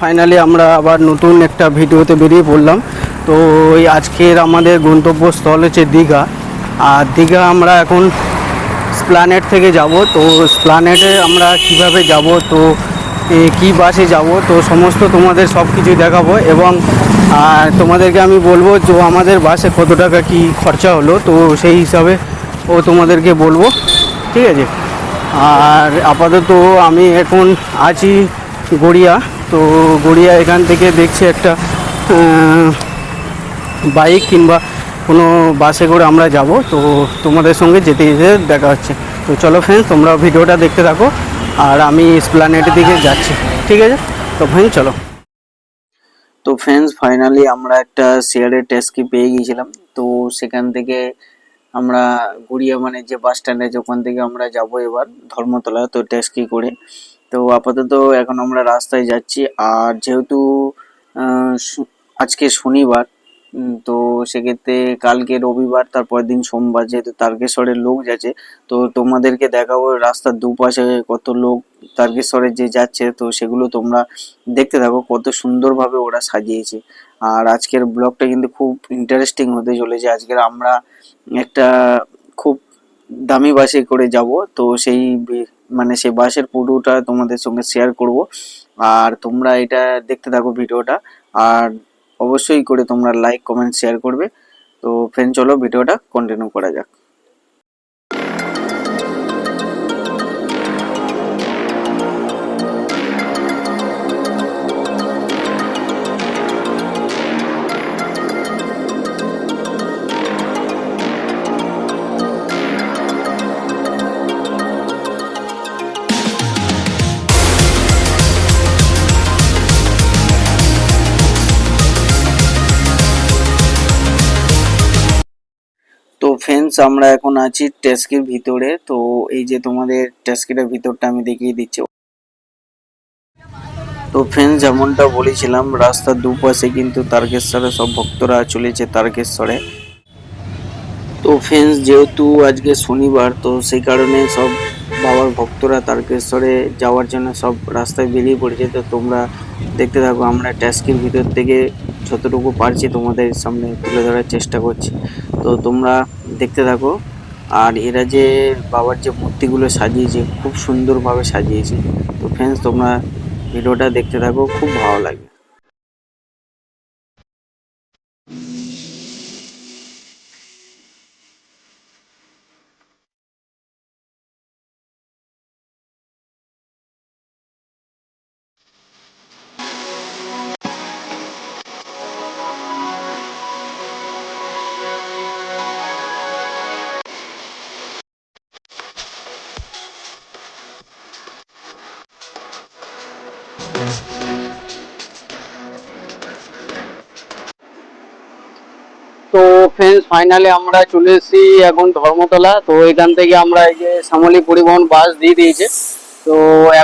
Finally আমরা আবার নতুন একটা ভিডিওতে বেরিয়ে পড়লাম। তো ওই আজকের আমাদের গন্তব্যস্থল হচ্ছে দীঘা। আর দীঘা আমরা এখন স্প্ল্যানেড থেকে যাব। তো স্প্ল্যানেডে আমরা কিভাবে যাব, তো কি বাসে যাব, তো সমস্ত তোমাদের সব কিছুই দেখাবো। এবং তোমাদেরকে আমি বলবো যে আমাদের বাসে কত টাকা কি খরচা হলো, তো সেই হিসাবে তোমাদেরকে বলবো, ঠিক আছে। আর আপাতত আমি এখন আছি গড়িয়া। তো গড়িয়া এখান থেকে দেখছি একটা বাইক কিংবা কোনো বাসে করে আমরা যাব। তো তোমাদের সঙ্গে যেতে যেতে দেখা হচ্ছে। তো চলো ফ্রেন্ডস, তোমরা ভিডিওটা দেখতে থাকো আর আমি এসপ্ল্যানেডের দিকে যাচ্ছি, ঠিক আছে। তো ফ্রেন্ডস চলো। তো ফ্রেন্ডস ফাইনালি আমরা একটা শেয়ারের ট্যাক্সি পেয়ে গিয়েছিলাম। তো সেখান থেকে আমরা গড়িয়া মানে যে বাস স্ট্যান্ডে, ওখান থেকে আমরা যাব এবার ধর্মতলা, তো ট্যাক্সি করে। তো আপাতত এখন আমরা রাস্তায় যাচ্ছি। আর যেহেতু আজকে শনিবার, তো সেক্ষেত্রে কালকে রবিবার, তারপর দিন সোমবার, যেহেতু তারকেশ্বরের লোক যাচ্ছে। তো তোমাদেরকে দেখাবো রাস্তার দুপাশে কত লোক তারকেশ্বরে যে যাচ্ছে, তো সেগুলো তোমরা দেখতে থাকো, কত সুন্দরভাবে ওরা সাজিয়েছে। আর আজকের ব্লগটা কিন্তু খুব ইন্টারেস্টিং হতে চলেছে। আজকের আমরা একটা খুব দামি বাসে করে যাব। তো সেই মানে সেই বাসের পুরোটা তোমাদের সঙ্গে শেয়ার করব। আর তোমরা এটা দেখতে থাকো ভিডিওটা। আর অবশ্যই করে তোমরা লাইক কমেন্ট শেয়ার করবে। তো ফ্রেন্ড চলো ভিডিওটা কন্টিনিউ করা যাক। তো ফ্রেন্ডস আমরা এখন আছি ট্যাক্সির ভিতরে। তো এই যে তোমাদের ট্যাক্সিটার ভিতরটা আমি দেখিয়ে দিচ্ছি। তো ফ্রেন্ডস যেমনটা বলেছিলাম, রাস্তার দুপাশে কিন্তু তারকেশ্বরে সব ভক্তরা চলেছে তারকেশ্বরে। তো ফ্রেন্ডস যেহেতু আজকে শনিবার, তো সেই কারণে সব বাবার ভক্তরা তারকেশ্বরে যাওয়ার জন্য সব রাস্তায় বেরিয়ে পড়েছে। তো তোমরা দেখতে থাকো, আমরা ট্যাক্সির ভিতর থেকে যতটুকু পারছি তোমাদের সামনে তুলে ধরার চেষ্টা করছি। তো তোমরা দেখতে থাকো। আর এরা যে বাবার যে মূর্তিগুলো সাজিয়েছে, খুব সুন্দরভাবে সাজিয়েছে। তো ফ্রেন্ডস তোমরা ভিডিওটা দেখতে থাকো, খুব ভালো লাগবে। তো ফ্রেন্ডস ফাইনালি আমরা চলে এসেছি এখন ধর্মতলা। তো এখান থেকে আমরা এই যে শ্যামলী পরিবহন বাস দিয়ে দিয়েছে। তো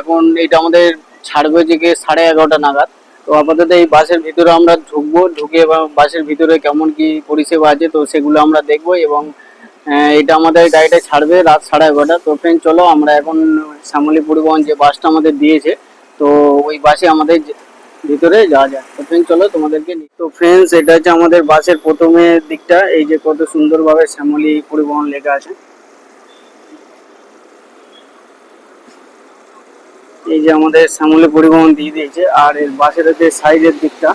এখন এটা আমাদের ছাড়বে যে 11:30 নাগাদ। তো আপাতত এই বাসের ভিতরে আমরা ঢুকবো, ঢুকে এবং বাসের ভিতরে কেমন কি পরিষেবা আছে তো সেগুলো আমরা দেখবো। এবং এটা আমাদের গাড়িটা ছাড়বে রাত 11:30। তো ফ্রেন্ড চলো আমরা এখন শ্যামলী পরিবহন যে বাসটা আমাদের দিয়েছে, তো ওই বাসে আমাদের ভিতরে যাওয়া যায়। তো ফ্রেন্ড চলো তোমাদেরকে তো ফ্রেন্ডস এটা হচ্ছে আমাদের বাসের প্রথমের দিকটা। এই যে কত সুন্দরভাবে শ্যামলী পরিবহন লেখা আছে। এই যে আমাদের শ্যামলী পরিবহন দিয়ে দিয়েছে। আর এর বাসের হচ্ছে সাইডের দিকটা,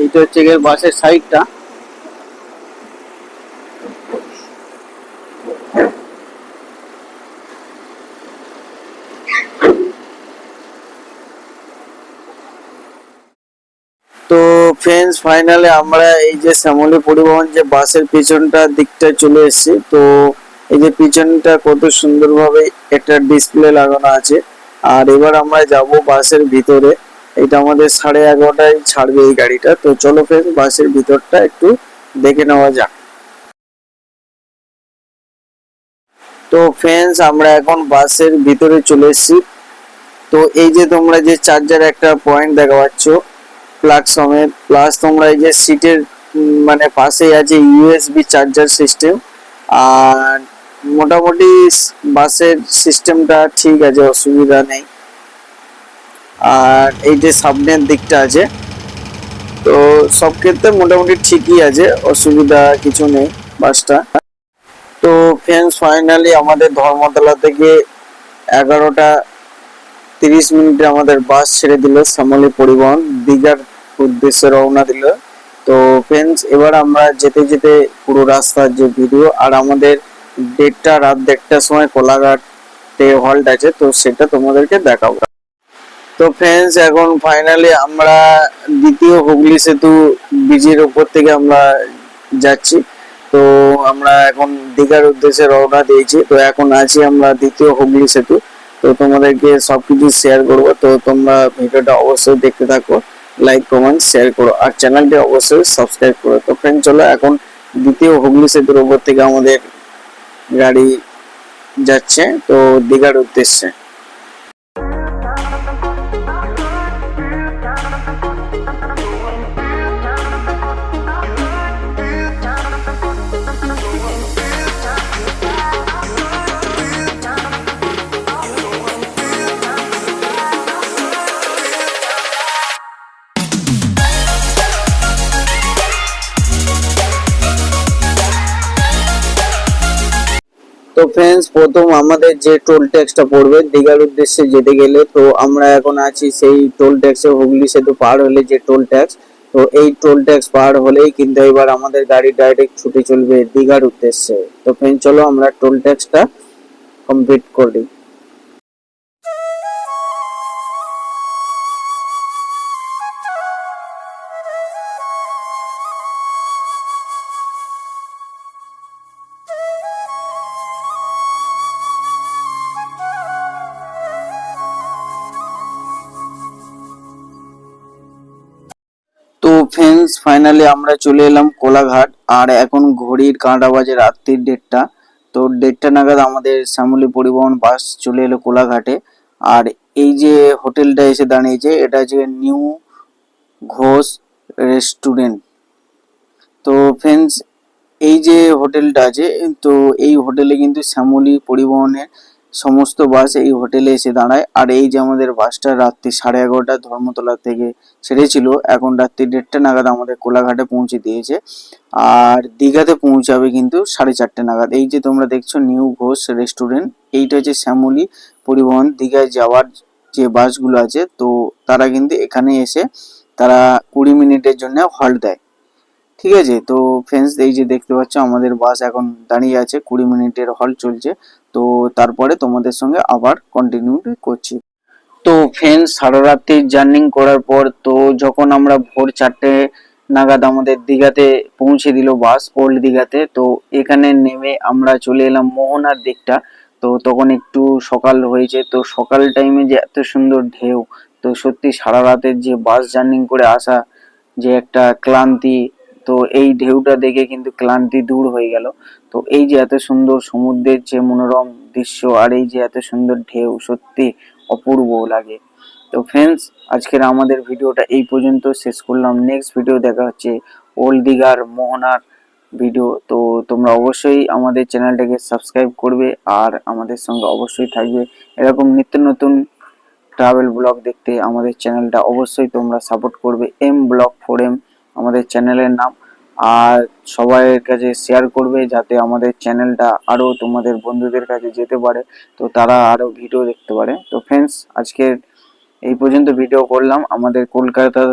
এইটা হচ্ছে এর বাসের সাইডটা। তো ফ্রেন্ডস ফাইনালি আমরা এই যে শ্যামলী পরিবহন যে বাসের পিছনটা দিকটা চলে এসেছি। তো এই যে পিছনটা কত সুন্দরভাবে একটা ডিসপ্লে লাগানো আছে। আর এবার আমরা যাব বাসের ভিতরে। এটা আমাদের 11:30টায় ছাড়বে এই গাড়িটা। তো চলো ফ্রেন্ডস বাসের ভিতরটা একটু দেখে নেওয়া যাক। তো ফ্রেন্ডস আমরা এখন বাসের ভিতরে চলে এসেছি। তো এই যে তোমরা যে চার্জার একটা পয়েন্ট দেখা পাচ্ছ প্লাগ সমেত, প্লাস তোমরা এই যে সিটের মানে পাশেই আছে ইউএসবি চার্জার সিস্টেম। আর মোটামুটি বাসের সিস্টেমটা ঠিক আছে, অসুবিধা নেই। আর এই যে সামনের দিকটা আছে, তো সব ক্ষেত্রে মোটামুটি ঠিকই আছে, অসুবিধা কিছু নেই বাসটা। তো ফ্রেন্ডস ফাইনালি আমাদের ধর্মতলা থেকে 11টা 30 মিনিটে আমাদের বাস ছেড়ে দিল, শ্যামলী পরিবহন দীঘার উদ্দেশ্যে রওনা দিল। তো ফ্রেন্ডস এবার আমরা যেতে যেতে পুরো রাস্তার যে ভিডিও, আর আমাদের রাত 1টার সময় কোলাঘাটে হল্ট আছে, তো সেটা তোমাদেরকে দেখাবো। তো ফ্রেন্ডস এখন ফাইনালি আমরা দ্বিতীয় হুগলি সেতু ব্রিজের উপর থেকে আমরা যাচ্ছি। তো আমরা এখন দীঘার উদ্দেশ্যে রওনা দিয়েছি। তো এখন আছি আমরা দ্বিতীয় হুগলি সেতু। তো তোমাদেরকে সবকিছু শেয়ার করব, তো তোমরা ভিডিওটা অবশ্যই দেখতে থাকো, লাইক কমেন্ট শেয়ার করো, আর চ্যানেলটি অবশ্যই সাবস্ক্রাইব করো। তো ফ্রেন্ড চলো এখন দ্বিতীয় হুগলি সেতুর উপর থেকে আমাদের গাড়ি যাচ্ছে তো দীঘার উদ্দেশ্যে। তো ফ্রেন্ডস প্রথম আমাদের যে টোল ট্যাক্সটা পড়বে দীঘার উদ্দেশ্যে যেতে গেলে, তো আমরা এখন আছি সেই টোল ট্যাক্সে, হুগলি সেতু পার হলে যে টোল ট্যাক্স, তো এই টোল ট্যাক্স পার হলেই কিন্তু এবার আমাদের গাড়ি ডাইরেক্ট ছুটে চলবে দীঘার উদ্দেশ্যে। তো ফ্রেন্ড চলো আমরা টোল ট্যাক্সটা কমপ্লিট করি। তো ফ্রেন্ডস ফাইনালি আমরা চলে এলাম কোলাঘাট, আর এখন ঘড়ির কাঁটা বাজে রাত্রির 1:30। তো 1:30 নাগাদ আমাদের শ্যামলী পরিবহন বাস চলে এলো কোলাঘাটে। আর এই যে হোটেলটা এসে দাঁড়িয়েছে এটা হচ্ছে নিউ ঘোষ রেস্টুরেন্ট। তো ফ্রেন্ডস এই যে হোটেলটা আছে, তো এই হোটেলে কিন্তু শ্যামলী পরিবহনের সমস্ত বাস এই হোটেলে এসে দাঁড়ায়। আর এই যে আমাদের বাসটা রাত্রি 11:30 ধর্মতলা থেকে ছেড়েছিল, এখন রাত্রি 1:30 নাগাদ আমাদের কোলাঘাটে পৌঁছে দিয়েছে। আর দীঘাতে পৌঁছাবে কিন্তু 4:30 নাগাদ। এই যে তোমরা দেখছো নিউ ঘোষ রেস্টুরেন্ট, এইটা হচ্ছে শ্যামলী পরিবহন দীঘায় যাওয়ার যে বাসগুলো আছে, তো তারা কিন্তু এখানে এসে তারা 20 মিনিটের জন্য হল্ট দেয়। ঠিক আছে, তো ফ্রেন্ডস এই যে দেখতে পাচ্ছ আমাদের বাস এখন দাঁড়িয়ে আছে, 20 মিনিটের হল্ট চলছে। তো তারপরে তোমাদের সঙ্গে আবার কন্টিনিউ করছি। তো ফ্রেন্ডস সারা রাত্রি জার্নি করার পর, তো যখন আমরা ভোর 4টে নাগাদ আমাদের দীঘাতে পৌঁছে দিল বাস, ওল্ড দীঘাতে, তো এখানে নেমে আমরা চলে এলাম মোহনার দিকটা। তো তখন একটু সকাল হয়েছে, তো সকাল টাইমে যে এত সুন্দর ঢেউ, তো সত্যি সারা রাতের যে বাস জার্নি করে আসা যে একটা ক্লান্তি, তো এই ঢেউটা দেখে কিন্তু ক্লান্তি দূর হয়ে গেল। তো এই যে এত সুন্দর সমুদ্রের যে মনোরম দৃশ্য, আর এই যে এত সুন্দর ঢেউ, সত্যি অপূর্ব লাগে। তো ফ্রেন্ডস আজকের আমাদের ভিডিওটা এই পর্যন্ত শেষ করলাম। নেক্সট ভিডিও দেখা হচ্ছে ওল্ড দীঘার মোহনার ভিডিও। তো তোমরা অবশ্যই আমাদের চ্যানেলটাকে সাবস্ক্রাইব করবে, আর আমাদের সঙ্গে অবশ্যই থাকবে। এরকম নিত্য নতুন ট্রাভেল ব্লগ দেখতে আমাদের চ্যানেলটা অবশ্যই তোমরা সাপোর্ট করবে। M Blog4M আমাদের চ্যানেলের নাম। আর সবাইয়ের কাছে শেয়ার করবে যাতে আমাদের চ্যানেলটা আরো তোমাদের বন্ধুদের কাছে যেতে পারে, তো তারা আরো ভিডিও দেখতে পারে। তো ফ্রেন্ডস আজকের এই পর্যন্ত ভিডিও করলাম। আমাদের কলকাতা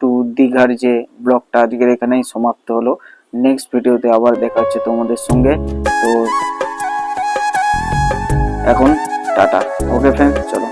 টু দীঘার যে ব্লগটা আজকের এখানেই সমাপ্ত হলো। নেক্সট ভিডিওতে আবার দেখা হচ্ছে তোমাদের সঙ্গে। তো এখন টাটা। ওকে ফ্রেন্ডস চলো।